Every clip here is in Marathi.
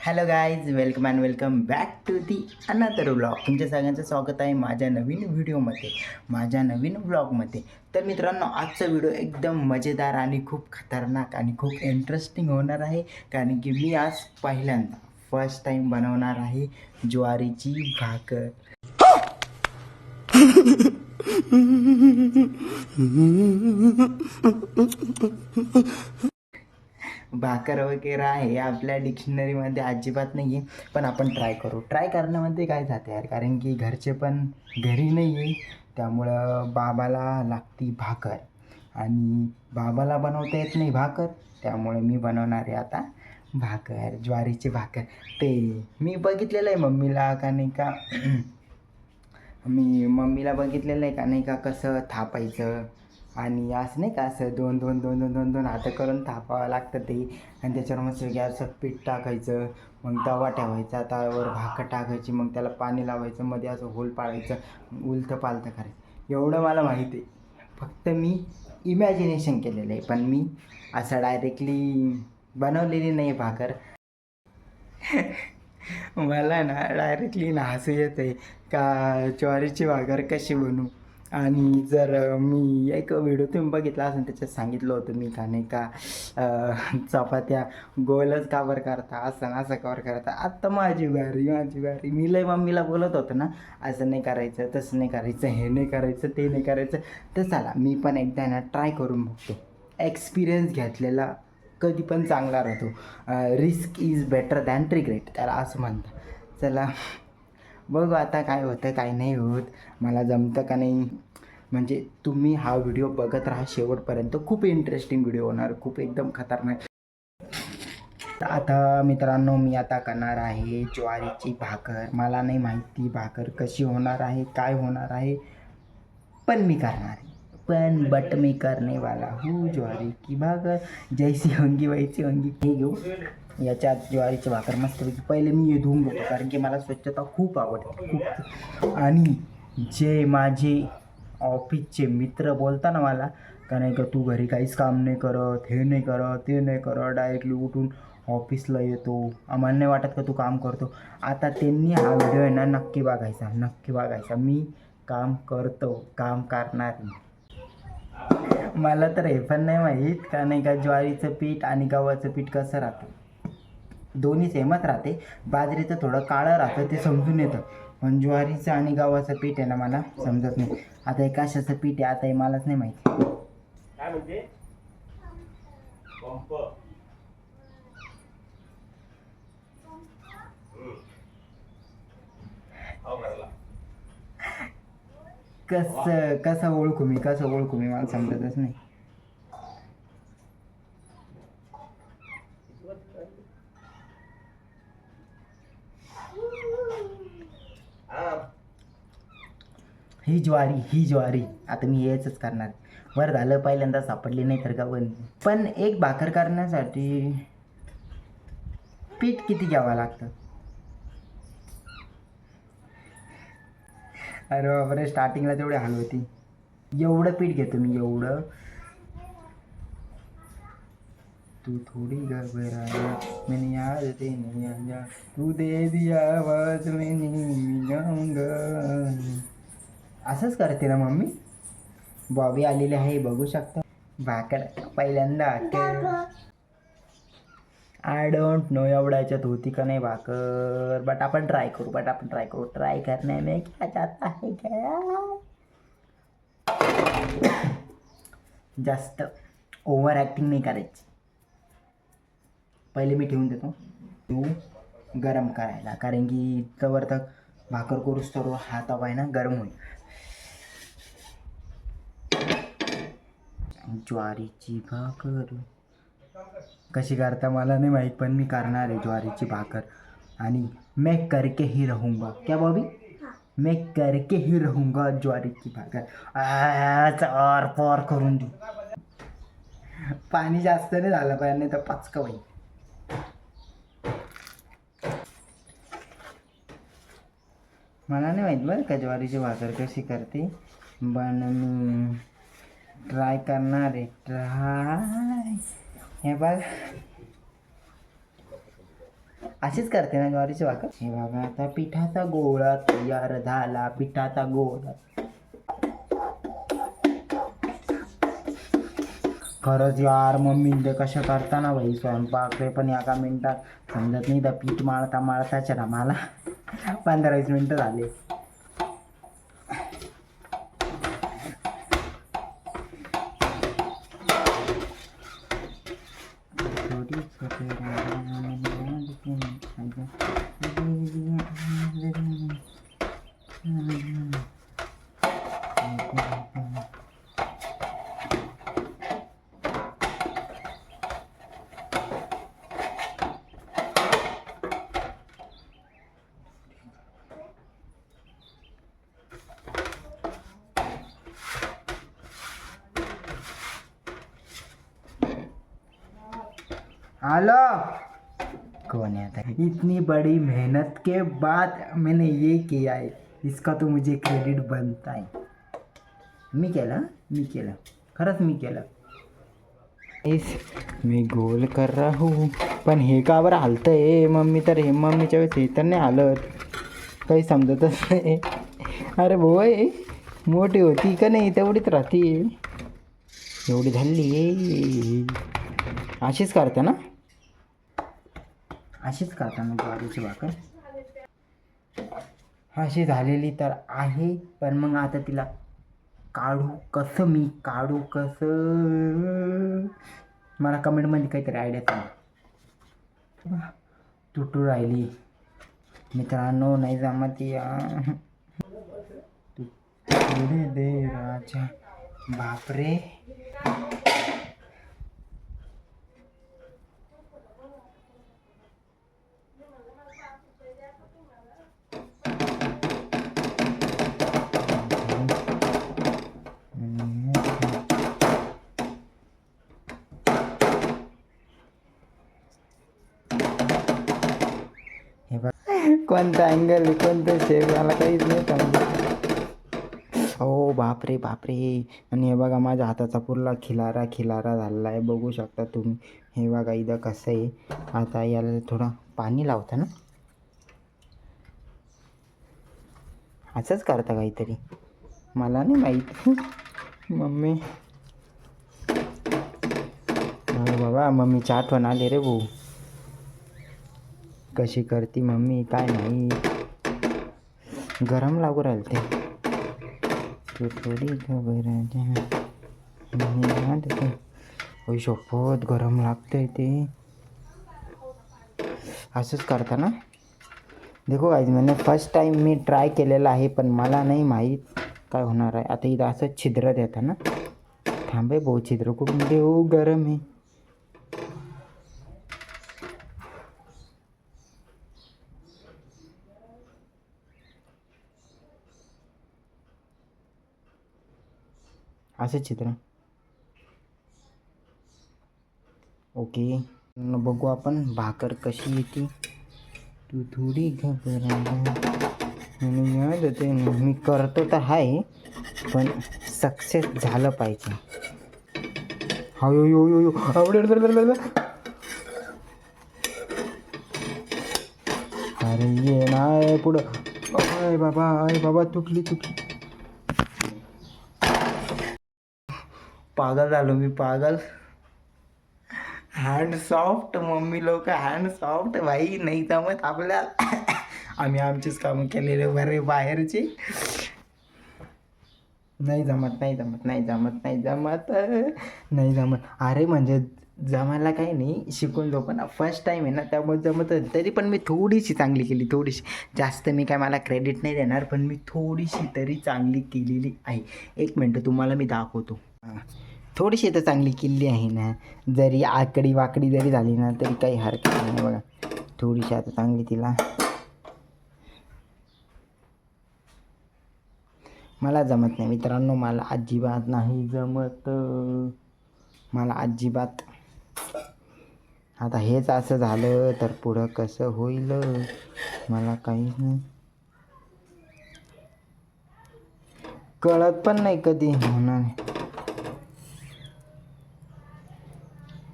Hello guys, welcome and welcome back to the another vlog. तुमच्या सगळ्यांचं स्वागत आहे माझ्या नवीन व्हिडिओमध्ये, माझ्या नवीन व्लॉगमध्ये. तर मित्रांनो, आजचा व्हिडिओ एकदम मजेदार आणि खूप खतरनाक आणि खूप इंटरेस्टिंग होणार आहे. कारण की मी आज पहिल्यांदा फर्स्ट टाईम बनवणार आहे ज्वारीची भाकर. भाकर वगैरे आहे आपल्या डिक्शनरीमध्ये अजिबात नाही आहे, पण आपण ट्राय करू. ट्राय करण्यामध्ये काय जाते यार, कारण की घरचे पण घरी नाही आहे, त्यामुळं बाबाला लागती भाकर आणि बाबाला बनवता येत नाही भाकर, त्यामुळे मी बनवणार आहे आता भाकर, ज्वारीची भाकर. ते मी बघितलेलं आहे मम्मीला का नाही का मी मम्मीला बघितलेलं आहे का नाही का कसं थापायचं आणि असं नाही का असं दोन दोन दोन दोन दोन दोन हातं करून थापावं लागतं ते. आणि त्याच्यावर मस्त गॅसवर पीठ टाकायचं, मग तवा ठेवायचा, तव्यावर भाकर टाकायची, मग त्याला पाणी लावायचं, मध्ये असं होल पाडायचं, उलतं पालतं करायचं. एवढं मला माहिती आहे, फक्त मी इमॅजिनेशन केलेलं आहे, पण मी असं डायरेक्टली बनवलेली नाही भाकर. मला ना डायरेक्टली ना हसू येते का ज्वारीची भाकर कशी बनवू. आणि जर मी एक व्हिडिओ तुम्ही बघितला असेल, त्याच्यात सांगितलं होतं मी का नाही का चपात्या गोलच का बरं करता, असं असं कवर करता. आत्ता माझी बारी मी लय मम्मीला बोलत होतं ना, असं नाही करायचं, तसं नाही करायचं, हे नाही करायचं, ते नाही करायचं. तर चला मी पण एकदा ना ट्राय करून बघतो. एक्सपिरियन्स घेतलेला कधी पण चांगला राहतो. Risk is better than regret, त्याला असं म्हणतात. चला बघू आता काय होतं काय नाही होत, मला जमतं का नाही. म्हणजे तुम्ही हा व्हिडिओ बघत राहा शेवटपर्यंत, खूप इंटरेस्टिंग व्हिडिओ होणार, खूप एकदम खतरनाक. आता मित्रांनो, मी आता करणार आहे ज्वारीची भाकर. मला नाही माहिती भाकर कशी होणार आहे, काय होणार आहे, पण मी करणार आहे. बट मी करने वाला हूँ ज्वारी की भाकर, जैसी होंगी वैसी होंगी. हे घेऊ याच्यात ज्वारीची भाकर मस्तपैकी पहिले मी हे धुवून घेतो, कारण की मला स्वच्छता खूप आवडते खूप. आणि जे माझे ऑफिसचे मित्र बोलता ना मला का नाही का तू घरी काहीच काम नाही करत, हे नाही करत, ते नाही करत, डायरेक्टली उठून ऑफिसला येतो, आम्हाला नाही वाटत का तू काम करतो. आता त्यांनी हा व्हिडिओ आहे ना नक्की बघायचा, नक्की बघायचा. मी काम करतो, काम करणार. मला तर हे पण नाही माहीत का नाही का ज्वारीचं पीठ आणि गव्हाचं पीठ कसं राहतं. दोन्ही सेमच राहते, बाजरीचं थोडं काळं राहतं, ते समजून येतं, पण ज्वारीचं आणि गव्हाचं पीठ आहे ना मला समजत नाही. आता हे कशाचं पीठ आहे आता हे मलाच नाही माहिती. काय म्हणते कसं कसं ओळखू मी, कसं ओळखू मी, मला समजतच नाही. ही ज्वारी आता मी यायचंच करणार. बरं झालं पहिल्यांदा सापडली, नाही तर का पण एक भाकर करण्यासाठी पीठ किती घ्यावं लागतं. अरे बापरे, स्टार्टिंगला तेवढी हाल होती. एवढं पीठ घेतो मी, एवढं. तू थोडी घबराया मैंने याद ते नहीं आया, तू दे दिया आवाज मैंने मी जाऊंगा. असंच करते ना मम्मी. बॉबी आलेली आहे, बघू शकता. भाकर पहिल्यांदा आय डोंट नो एवढ्या याच्यात होती का नाही भाकर, बट आपण ट्राय करू. ट्राय करने में क्या जाता है क्या. जास्त ओव्हर ॲक्टिंग नाही करायची. पहिले मी ठेवून देतो तू गरम करायला, कारण की तवर तक भाकर करूच तर हा तवा आहे ना गरम होईल. ज्वारीची भाकर कशी करता मला नाही माहीत, पण मी करणार आहे ज्वारीची भाकर. आणि मैं करके ही रहूँगा. क्या बॉबी, मैं करके ही रहूँगा ज्वारीची भाकर. चार पार करून देऊ. पाणी जास्त नाही झालं पाहिजे, नाही तर पचका होईल. मला नाही माहीत बरं का ज्वारीची भाकर कशी करते, पण मी ट्राय करणार आहे. ट्राय हे बघ, अशीच करते ना ज्वारीची भाकर. हे बघा आता पिठाचा गोळा तयार झाला, पिठाचा गोळा. खरंच यार मम्मी ते कशा करताना भाई स्वयंपाक रे, पण एका मिनिटात समजत नाही. तर पीठ माळता माळताच ना मला 15-20 मिनटं झाले. हेलो, कौन है आता? इतनी बड़ी मेहनत के बाद मैंने ये किया है, इसका तो मुझे क्रेडिट बनता है. मी केलं खरंच मी केलं. मी गोल कर रहा हूँ, पण हे का बरं हलतं आहे? मम्मी तर हे मम्मीच्या वेळेस हे तर नाही हालत, काही समजतच नाही. अरे भाऊ मोठी होती का नाही तेवढीच राहते, एवढी झाली. अशीच करते ना, अशीच करता ना ज्वारीची भाकर. अशी झालेली तर आहे, पण मग आता तिला काढू कसं, मी काढू कसं? मला कमेंटमध्ये काहीतरी आयडिया सांगा. तुटू राहिली मित्रांनो, नाही जमत या. दे राजा, बापरे. कोणता अँगल, कोणतं शेप, मला काहीच नाही समजत. हो बापरे बापरे. आणि हे बघा माझ्या हाताचा पुरला खिलारा झालेला आहे, बघू शकता तुम्ही. हे बघा इथं कसं आहे. आता याला थोडं पाणी लावता ना, असंच करता काहीतरी, मला नाही माहीत. मम्मी बाबा, मम्मीची आठवण आली रे भाऊ. कशी करती मम्मी काय नाही. गरम लागू राहील ते, तू थोडी घबरायची शपथ, गरम लागतंय ते. असंच करता ना. देखो गाइस, मैंने फर्स्ट टाइम मी ट्राय केलेला आहे, पण मला नाही माहीत काय होणार आहे. आता इथं असं छिद्र देता ना, थांबे भाऊ, छिद्र कुठून देऊ, गरम आहे. असं चित्र. ओके, बघू आपण भाकर कशी येते. तू थोडी घबरा, याद होते मी करतो तर आहे, पण सक्सेस झालं पाहिजे. हा यो यो यो यो अरे ये ना पुढं. अय बाबा तुटली. पागल झालो मी, पागल. हँड सॉफ्ट, मम्मी लोक हँड सॉफ्ट भाई, नाही जमत आपल्याला. आम्ही आमचीच कामं केलेले बरे, बाहेरचे नाही जमत. अरे म्हणजे जमायला काही नाही, शिकून जो, पण फर्स्ट टाईम आहे ना त्यामुळे जमत. तरी पण मी थोडीशी चांगली केली, थोडीशी. जास्त मी काय, मला क्रेडिट नाही देणार, पण मी थोडीशी तरी चांगली केलेली आहे. एक मिनटं तुम्हाला मी दाखवतो. थोडीशी तर चांगली केली आहे ना, जरी आकडी वाकडी जरी झाली ना तरी काही हरकत नाही. बघा थोडीशी आता चांगली तिला. मला जमत नाही मित्रांनो, मला अजिबात नाही जमत, मला अजिबात. आता हेच असं झालं तर पुढं कसं होईल, मला काहीच नाही कळत, पण नाही कधी होणार.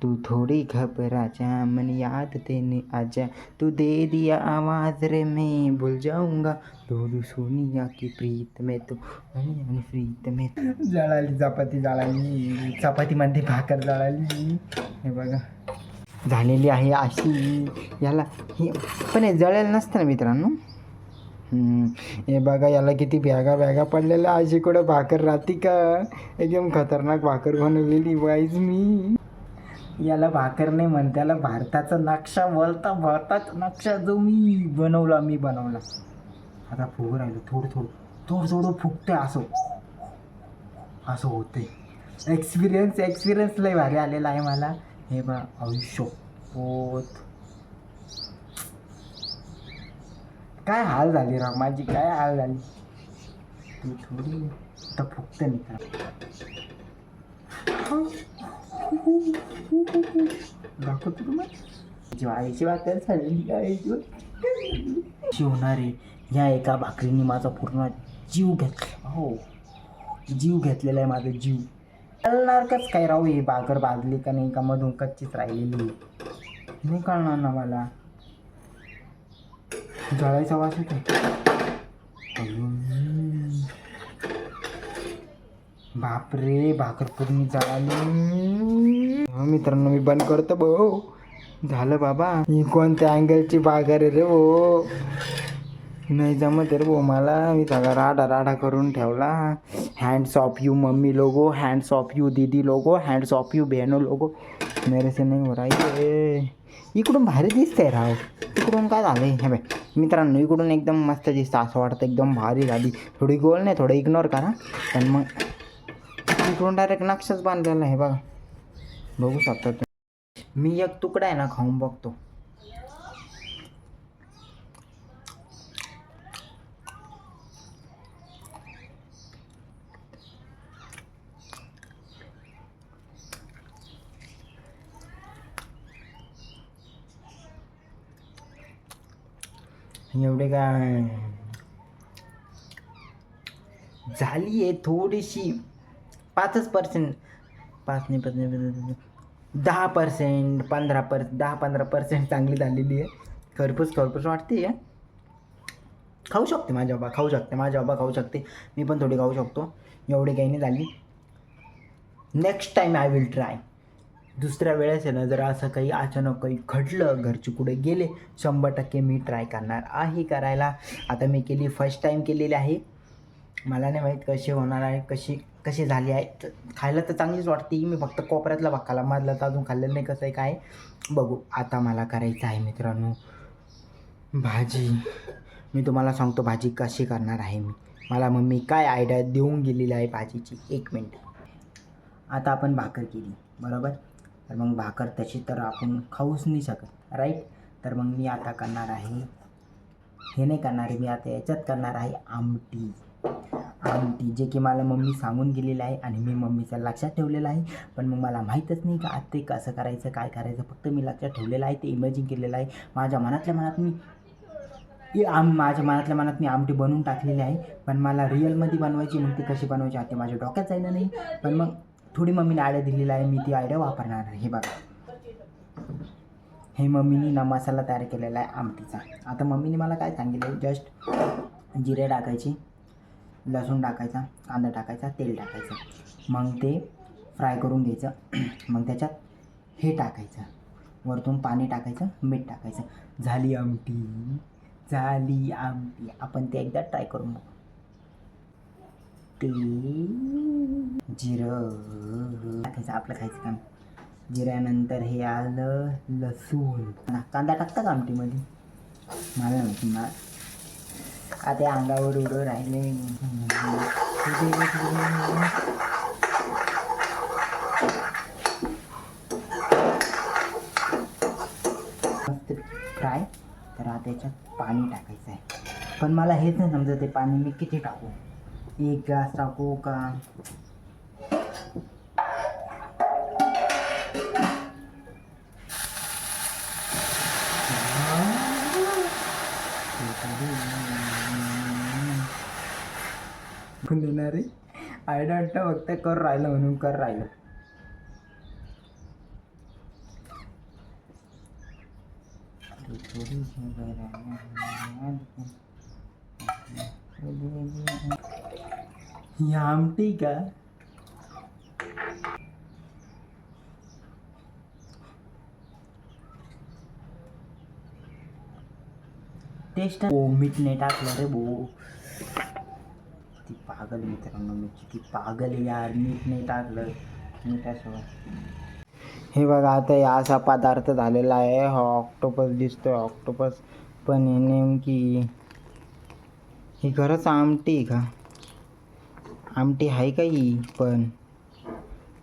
तू थोड़ी घबरा जा मन याद तेने आजा तू दे दिया आवाज रे मैं भूल जाऊंगा दूर सोनिया की प्रीत में तू आणि प्रीत में जळाली चपाती जळाली चपातीमध्ये भाकर जळाली हे बघा झालेली आहे अशी याला हे पण हे जळेल नसतं ना मित्रांनो. हे बघा याला किती बॅगा पडलेल्या अशी कुठं भाकर राहते का एकदम खतरनाक भाकर बनवलेली वाईज मी. याला भाकर नाही म्हणते त्याला भारताचा नक्षा भारताचा नक्षा जो मी बनवला आता फुगू राहिलो थोडं फुगते असं होते. एक्सपिरियन्स लय भारी आलेला आहे मला. हे बा आयुष्य पोत काय हाल झाली राव माझी काय हाल झाली. तू थोडी आता फुगते नाही का दाखवतो तुम्हाला ज्वारीची भाकर झालेली आहे शिवणारे. या एका भाकरीने माझा पूर्ण जीव घेतला. हो जीव घेतलेला आहे माझा जीव. कळणार कच काय राहू ही भाकर भाजली का नाही का मधून कच्चीच राहिलेली नाही कळणार ना मला. जळायचा वास येतो. बापरे भाकर पूर्ण जळाली. मित्रांनो मी बंद करतो भाऊ. झालं बाबा. ही कोणत्या अँगलची भाकर आहे रे भाऊ. नाही जमत रे भाऊ मला. मी सगळा राडा करून ठेवला. Hands of you mummy logo, hands of you दीदी लोगो, हैंड्स ऑफ यू बहनों लोगो. मेरे से नहीं हो रहा है. इकडून भारी दिसतंय राव. इकडून काय झालंय हे बाय मित्रांनो. इकडून एकदम मस्त दिसतं असं वाटतं एकदम भारी झाली. थोडी गोल नाही थोडं इग्नोर करा. पण मग इकडून डायरेक्ट नक्षाच बांधलेला आहे बघा. बघू शकता तुम्ही. मी एक तुकडा आहे ना खाऊन बघतो. एवढे काय झाली आहे थोडीशी 5% 5 नाही 10% 10-15% चांगली झालेली आहे. खरपूस वाटते आहे. खाऊ शकते माझ्या बाबा खाऊ शकते. मी पण थोडी खाऊ शकतो. एवढी काही नाही झाली. Next time I will try. दुसऱ्या वेळेस आहे ना जर असं काही अचानक काही घडलं घरचे कुठे गेले 100% मी ट्राय करणार आहे करायला. आता मी केली फर्स्ट टाईम केलेली आहे. मला नाही माहीत कशी होणार आहे कशी झाली आहे. खायला तर चांगलीच वाटते. मी फक्त कोपऱ्यातला भाग खाल्ला मधला तर अजून खाल्लेलं नाही कसं आहे काय बघू. आता मला करायचं आहे मित्रांनो भाजी. मी तुम्हाला सांगतो भाजी कशी करणार आहे मी. मला मम्मी काय आयडिया देऊन गेलेली आहे भाजीची. 1 मिनिट. आता आपण भाकर केली बरोबर. तर मग भाकर तशी तर आपण खाऊच नाही शकत राईट. तर मग मी आता करणार आहे हे नाही करणार आहे मी आता याच्यात करणार आहे आमटी जे की मला मम्मी सांगून गेलेलं आहे आणि मी मम्मीचं लक्षात ठेवलेलं आहे. पण मग मला माहीतच नाही का आता ते कसं करायचं काय करायचं. फक्त मी लक्षात ठेवलेलं आहे ते इमॅजिन केलेलं आहे. माझ्या मनातल्या मनात मी आमटी बनवून टाकलेली आहे. पण मला रिअलमध्ये बनवायची मग ती कशी बनवायची आता माझ्या डोक्यात जायला नाही. पण मग थोडी मम्मीने आयडिया दिलेला आहे मी ती आयडिया वापरणार आहे. हे बघा हे मम्मीने ना मसाला तयार केलेला आहे आमटीचा. आता मम्मीने मला काय सांगितलं जस्ट जिरे टाकायची, लसूण टाकायचा, कांदा टाकायचा, तेल टाकायचं. मग ते फ्राय करून घ्यायचं. मग त्याच्यात हे टाकायचं वरतून पाणी टाकायचं मीठ टाकायचं. झाली आमटी. आपण ते एकदा ट्राय करून बघू. ते जिरं टाकायचं आपलं खायचं काम. जिऱ्यानंतर हे आलं लसूण कांदा टाकता का आमटीमध्ये मला माहिती ना. आता अंगावर उडं राहिले. मस्त फ्राय. तर आता याच्यात पाणी टाकायचं आहे. पण मला हेच नाही समजत ते पाणी मी किती टाकू. 1 ग्लास टाकू का देणार रे. आय डोंट नो फक्त कर राहिलं म्हणून कर राहिलं. ही आमटी का? टेस्ट मीठ नाही टाकलं रे भाऊ. ती पागल मित्रांनो, मी किती पागल आहे यार, मीठ नाही टाकलं मिठासोबत. हे बघा आता हे असा पदार्थ झालेला आहे. हा ऑक्टोपस दिसतोय, ऑक्टोपस पण हे नेमकी ही खरंच आमटी का? आमटी आहे का ही? पण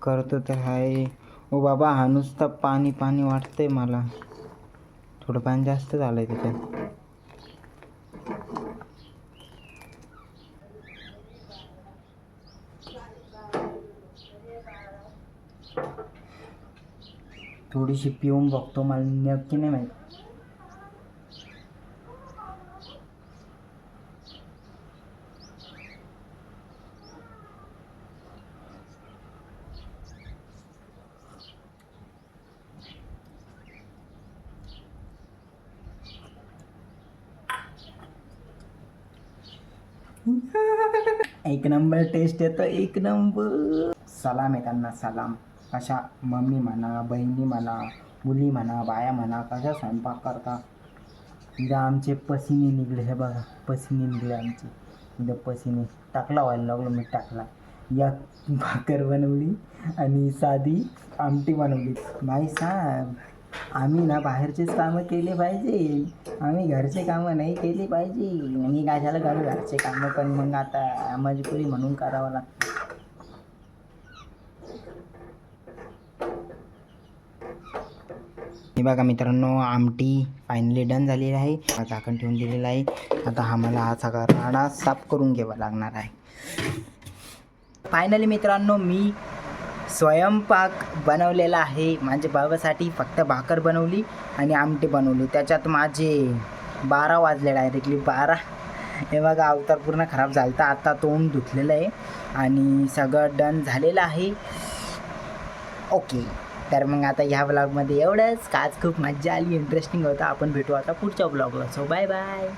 करतो तर आहे. ओ बाबा, हा नुसतं पाणी पाणी वाटतंय मला. थोडं पाणी जास्त झालंय त्याच्यात. थोडीशी पिऊन बघतो, मला नक्की नाही माहीत. एक नंबर टेस्ट येतो, एक नंबर. सलाम आहे त्यांना, सलाम. कशा मम्मी म्हणा, बहिणी म्हणा, मुली म्हणा, बाया म्हणा, कशा स्वयंपाक करता. इथं आमचे पसिने निघले, हे बघा पसिने निघले आमचे. इथं पसिने टाकला व्हायला लागलो, मी टाकला. या भाकर बनवली आणि साधी आमटी बनवली. भाई साहेब, आम्ही ना बाहेरचेच कामं केले पाहिजे, आम्ही घरचे कामं नाही केली पाहिजे. मी कशाला करू घरचे कामं, पण मग आता मजबुरी म्हणून करावं लागतं. हे बघा मित्रांनो, आमटी फायनली डन झालेली आहे. झाकण ठेवून दिलेलं आहे. आता आम्हाला हा सगळा राडा साफ करून घ्यावा लागणार आहे. फायनली मित्रांनो, मी स्वयंपाक बनवलेला आहे. माझ्या बाबासाठी फक्त भाकर बनवली आणि आमटी बनवली. त्याच्यात माझे 12 वाजले, डायरेक्टली 12. हे बघा, अवतार पूर्ण खराब झाला होता. आता तोंड धुतलेलं आहे आणि सगळं डन झालेलं आहे. ओके, तर मग आता ह्या ब्लॉगमध्ये एवढंच. आज खूप मजा आली, इंटरेस्टिंग होता. आपण भेटू आता पुढच्या ब्लॉगला. So bye bye.